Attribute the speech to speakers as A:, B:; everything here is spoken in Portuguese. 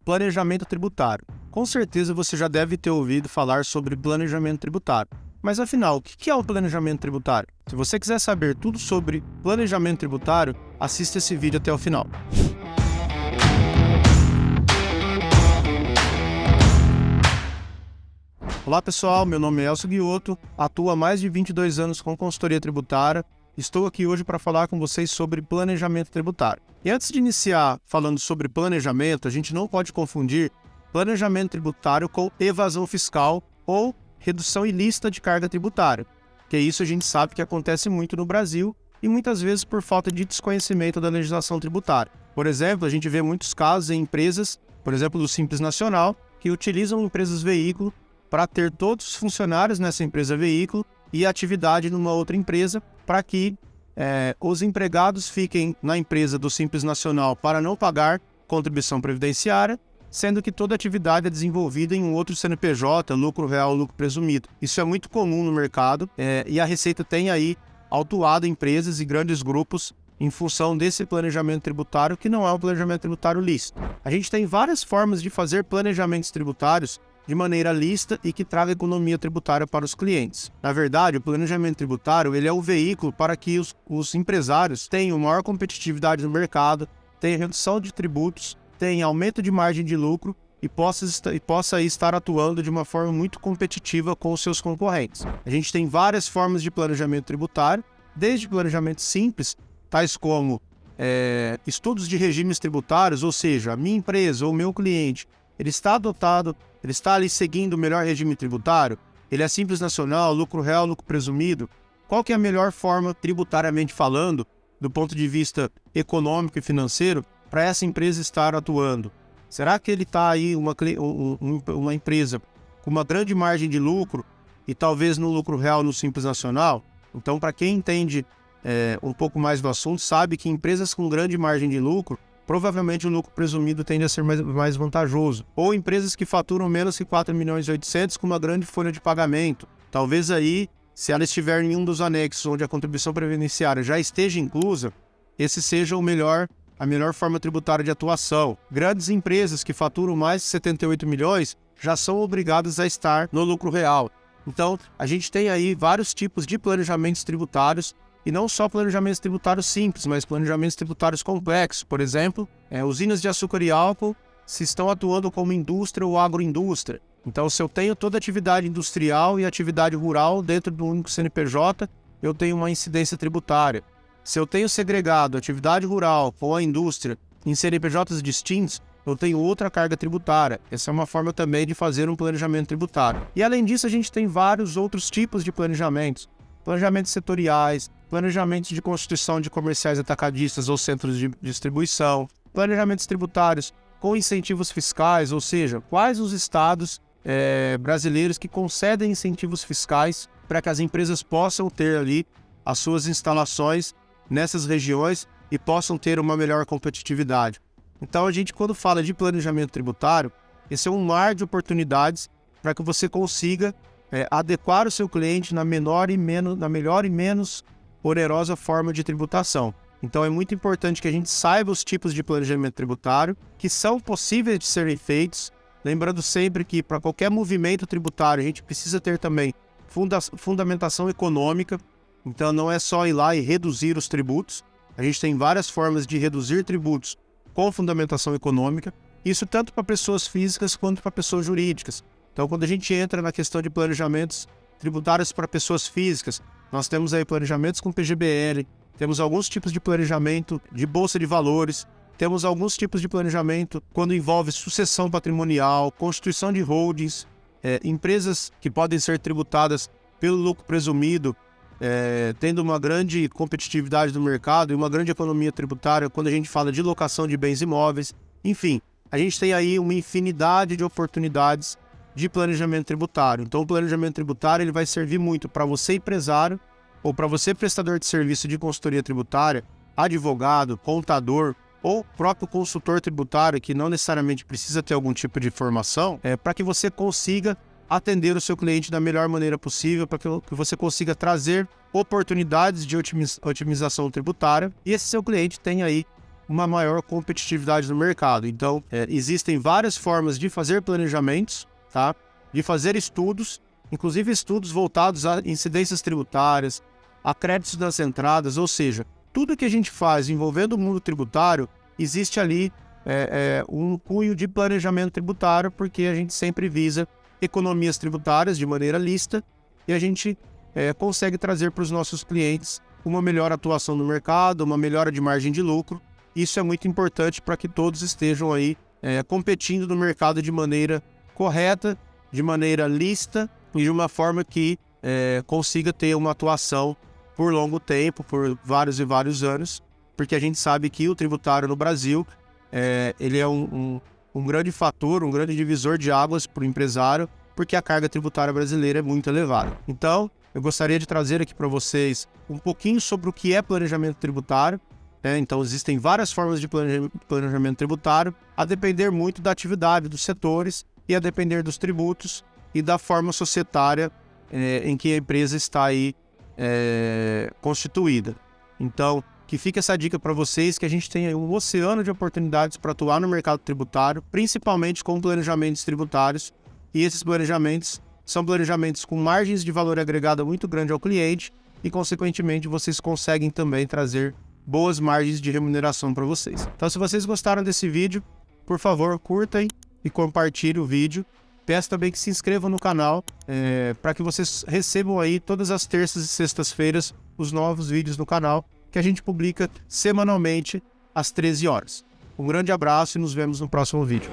A: Planejamento tributário. Com certeza você já deve ter ouvido falar sobre planejamento tributário. Mas afinal, o que é o planejamento tributário? Se você quiser saber tudo sobre planejamento tributário, assista esse vídeo até o final. Olá pessoal, meu nome é Elcio Guiotto, atuo há mais de 22 anos com consultoria tributária. Estou aqui hoje para falar com vocês sobre planejamento tributário. E antes de iniciar falando sobre planejamento, a gente não pode confundir planejamento tributário com evasão fiscal ou redução ilícita de carga tributária, que isso a gente sabe que acontece muito no Brasil e muitas vezes por falta de desconhecimento da legislação tributária. Por exemplo, a gente vê muitos casos em empresas, por exemplo, do Simples Nacional, que utilizam empresas veículo para ter todos os funcionários nessa empresa veículo e atividade numa outra empresa para que os empregados fiquem na empresa do Simples Nacional para não pagar contribuição previdenciária, sendo que toda atividade é desenvolvida em um outro CNPJ, lucro real, lucro presumido. Isso é muito comum no mercado e a Receita tem aí autuado empresas e grandes grupos em função desse planejamento tributário, que não é um planejamento tributário lícito. A gente tem várias formas de fazer planejamentos tributários de maneira lícita e que traga economia tributária para os clientes. Na verdade, o planejamento tributário ele é o veículo para que os empresários tenham maior competitividade no mercado, tenham redução de tributos, tenham aumento de margem de lucro e possa estar atuando de uma forma muito competitiva com os seus concorrentes. A gente tem várias formas de planejamento tributário, desde planejamento simples, tais como estudos de regimes tributários, ou seja, a minha empresa ou o meu cliente, ele está ali seguindo o melhor regime tributário, ele é Simples Nacional, lucro real, lucro presumido. Qual que é a melhor forma, tributariamente falando, do ponto de vista econômico e financeiro, para essa empresa estar atuando? Será que ele está aí uma empresa com uma grande margem de lucro e talvez no lucro real no Simples Nacional? Então, para quem entende um pouco mais do assunto, sabe que empresas com grande margem de lucro, provavelmente o lucro presumido tende a ser mais vantajoso. Ou empresas que faturam menos que 4 milhões e 800 com uma grande folha de pagamento. Talvez aí, se ela estiver em um dos anexos onde a contribuição previdenciária já esteja inclusa, esse seja a melhor forma tributária de atuação. Grandes empresas que faturam mais de 78 milhões já são obrigadas a estar no lucro real. Então, a gente tem aí vários tipos de planejamentos tributários, e não só planejamentos tributários simples, mas planejamentos tributários complexos. Por exemplo, usinas de açúcar e álcool se estão atuando como indústria ou agroindústria. Então, se eu tenho toda atividade industrial e atividade rural dentro do único CNPJ, eu tenho uma incidência tributária. Se eu tenho segregado atividade rural ou a indústria em CNPJs distintos, eu tenho outra carga tributária. Essa é uma forma também de fazer um planejamento tributário. E além disso, a gente tem vários outros tipos de planejamentos. Planejamentos setoriais, planejamentos de constituição de comerciais atacadistas ou centros de distribuição, planejamentos tributários com incentivos fiscais, ou seja, quais os estados brasileiros que concedem incentivos fiscais para que as empresas possam ter ali as suas instalações nessas regiões e possam ter uma melhor competitividade. Então a gente, quando fala de planejamento tributário, esse é um mar de oportunidades para que você consiga adequar o seu cliente na melhor e menos onerosa forma de tributação. Então é muito importante que a gente saiba os tipos de planejamento tributário que são possíveis de serem feitos, lembrando sempre que para qualquer movimento tributário a gente precisa ter também fundamentação econômica. Então não é só ir lá e reduzir os tributos, a gente tem várias formas de reduzir tributos com fundamentação econômica, isso tanto para pessoas físicas quanto para pessoas jurídicas. Então, quando a gente entra na questão de planejamentos tributários para pessoas físicas, nós temos aí planejamentos com PGBL, temos alguns tipos de planejamento de bolsa de valores, temos alguns tipos de planejamento quando envolve sucessão patrimonial, constituição de holdings, empresas que podem ser tributadas pelo lucro presumido, tendo uma grande competitividade do mercado e uma grande economia tributária quando a gente fala de locação de bens imóveis. Enfim, a gente tem aí uma infinidade de oportunidades de planejamento tributário. Então o planejamento tributário ele vai servir muito para você empresário ou para você prestador de serviço de consultoria tributária, advogado, contador ou próprio consultor tributário que não necessariamente precisa ter algum tipo de formação, para que você consiga atender o seu cliente da melhor maneira possível, para que você consiga trazer oportunidades de otimização tributária e esse seu cliente tenha aí uma maior competitividade no mercado. Então, existem várias formas de fazer planejamentos, tá? De fazer estudos, inclusive estudos voltados a incidências tributárias, a créditos das entradas, ou seja, tudo que a gente faz envolvendo o mundo tributário, existe ali um cunho de planejamento tributário, porque a gente sempre visa economias tributárias de maneira lícita e a gente consegue trazer para os nossos clientes uma melhor atuação no mercado, uma melhora de margem de lucro. Isso é muito importante para que todos estejam aí competindo no mercado de maneira correta, de maneira lícita e de uma forma que consiga ter uma atuação por longo tempo, por vários e vários anos, porque a gente sabe que o tributário no Brasil ele é um grande fator, um grande divisor de águas para o empresário, porque a carga tributária brasileira é muito elevada. Então, eu gostaria de trazer aqui para vocês um pouquinho sobre o que é planejamento tributário. Então, existem várias formas de planejamento tributário, a depender muito da atividade dos setores e a depender dos tributos e da forma societária em que a empresa está aí constituída. Então, que fica essa dica para vocês, que a gente tem aí um oceano de oportunidades para atuar no mercado tributário, principalmente com planejamentos tributários, e esses planejamentos são planejamentos com margens de valor agregado muito grande ao cliente e, consequentemente, vocês conseguem também trazer boas margens de remuneração para vocês. Então, se vocês gostaram desse vídeo, por favor, curtem e compartilhem o vídeo. Peço também que se inscrevam no canal para que vocês recebam aí todas as terças e sextas-feiras os novos vídeos no canal que a gente publica semanalmente às 13 horas. Um grande abraço e nos vemos no próximo vídeo.